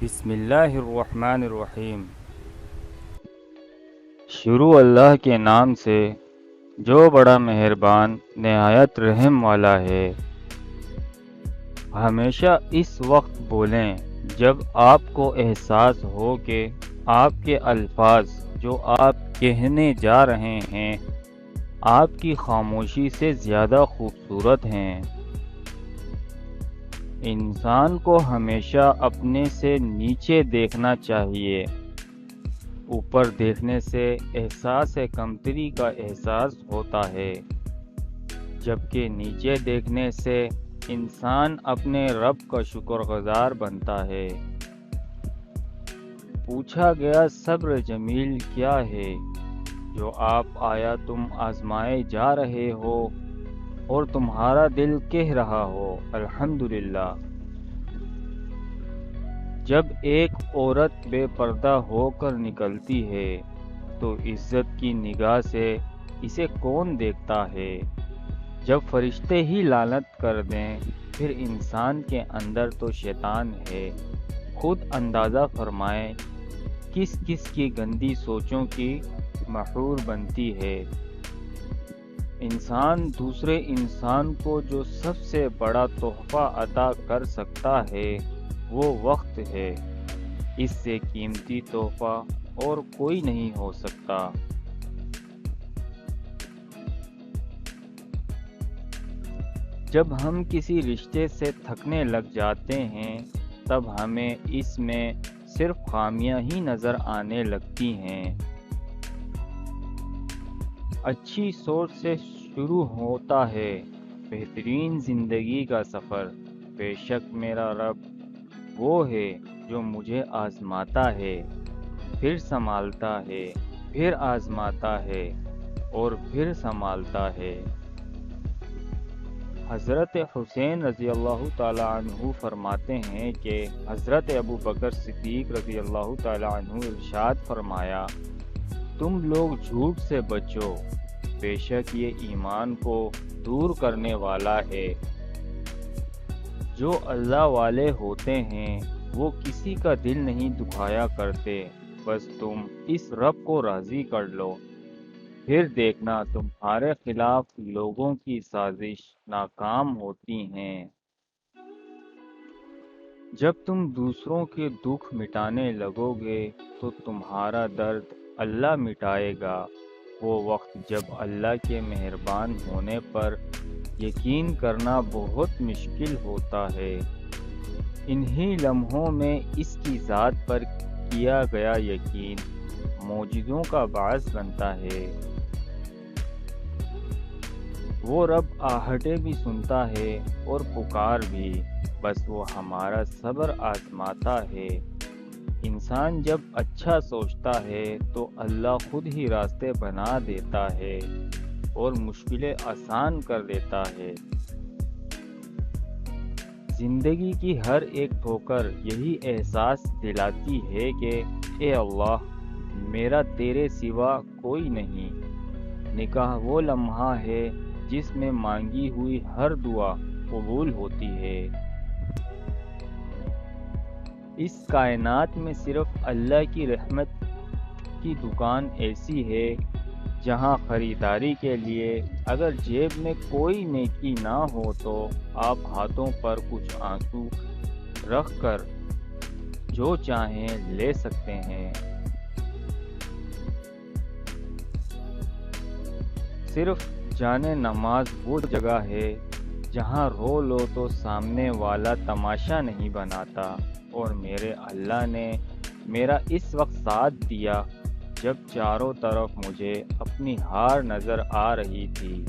بسم اللہ الرحمن الرحیم۔ شروع اللہ کے نام سے جو بڑا مہربان نہایت رحم والا ہے۔ ہمیشہ اس وقت بولیں جب آپ کو احساس ہو کہ آپ کے الفاظ جو آپ کہنے جا رہے ہیں آپ کی خاموشی سے زیادہ خوبصورت ہیں۔ انسان کو ہمیشہ اپنے سے نیچے دیکھنا چاہیے۔ اوپر دیکھنے سے احساس کمتری کا احساس ہوتا ہے، جبکہ نیچے دیکھنے سے انسان اپنے رب کا شکر گزار بنتا ہے۔ پوچھا گیا صبر جمیل کیا ہے جو آپ آیا تم آزمائے جا رہے ہو اور تمہارا دل کہہ رہا ہو الحمدللہ۔ جب ایک عورت بے پردہ ہو کر نکلتی ہے تو عزت کی نگاہ سے اسے کون دیکھتا ہے؟ جب فرشتے ہی لعنت کر دیں پھر انسان کے اندر تو شیطان ہے۔ خود اندازہ فرمائیں کس کس کی گندی سوچوں کی محور بنتی ہے۔ انسان دوسرے انسان کو جو سب سے بڑا تحفہ عطا کر سکتا ہے وہ وقت ہے۔ اس سے قیمتی تحفہ اور کوئی نہیں ہو سکتا۔ جب ہم کسی رشتے سے تھکنے لگ جاتے ہیں تب ہمیں اس میں صرف خامیاں ہی نظر آنے لگتی ہیں۔ اچھی سوچ سے شروع ہوتا ہے بہترین زندگی کا سفر۔ بے شک میرا رب وہ ہے جو مجھے آزماتا ہے، پھر سنبھالتا ہے، پھر آزماتا ہے اور پھر سنبھالتا ہے۔ حضرت حسین رضی اللہ تعالیٰ عنہ فرماتے ہیں کہ حضرت ابو بکر صدیق رضی اللہ تعالیٰ عنہ ارشاد فرمایا، تم لوگ جھوٹ سے بچو، بے شک یہ ایمان کو دور کرنے والا ہے۔ جو اللہ والے ہوتے ہیں وہ کسی کا دل نہیں دکھایا کرتے، بس تم اس رب کو راضی کر لو، پھر دیکھنا تمہارے خلاف لوگوں کی سازش ناکام ہوتی ہیں۔ جب تم دوسروں کے دکھ مٹانے لگو گے تو تمہارا درد اللہ مٹائے گا۔ وہ وقت جب اللہ کے مہربان ہونے پر یقین کرنا بہت مشکل ہوتا ہے، انہی لمحوں میں اس کی ذات پر کیا گیا یقین معجزوں کا باعث بنتا ہے۔ وہ رب آہٹیں بھی سنتا ہے اور پکار بھی، بس وہ ہمارا صبر آزماتا ہے۔ انسان جب اچھا سوچتا ہے تو اللہ خود ہی راستے بنا دیتا ہے اور مشکلیں آسان کر دیتا ہے۔ زندگی کی ہر ایک ٹھوکر یہی احساس دلاتی ہے کہ اے اللہ میرا تیرے سوا کوئی نہیں۔ نکاح وہ لمحہ ہے جس میں مانگی ہوئی ہر دعا قبول ہوتی ہے۔ اس کائنات میں صرف اللہ کی رحمت کی دکان ایسی ہے جہاں خریداری کے لیے اگر جیب میں کوئی نیکی نہ ہو تو آپ ہاتھوں پر کچھ آنسو رکھ کر جو چاہیں لے سکتے ہیں۔ صرف جانے نماز وہ جگہ ہے جہاں رو لو تو سامنے والا تماشا نہیں بناتا، اور میرے اللہ نے میرا اس وقت ساتھ دیا جب چاروں طرف مجھے اپنی ہار نظر آ رہی تھی۔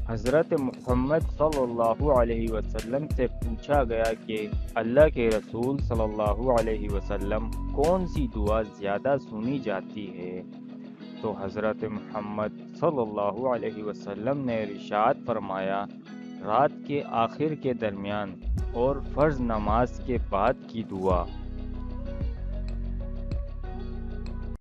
حضرت محمد صلی اللہ علیہ وسلم سے پوچھا گیا کہ اللہ کے رسول صلی اللہ علیہ وسلم کون سی دعا زیادہ سنی جاتی ہے؟ تو حضرت محمد صلی اللہ علیہ وسلم نے ارشاد فرمایا، رات کے آخر کے درمیان اور فرض نماز کے بعد کی دعا۔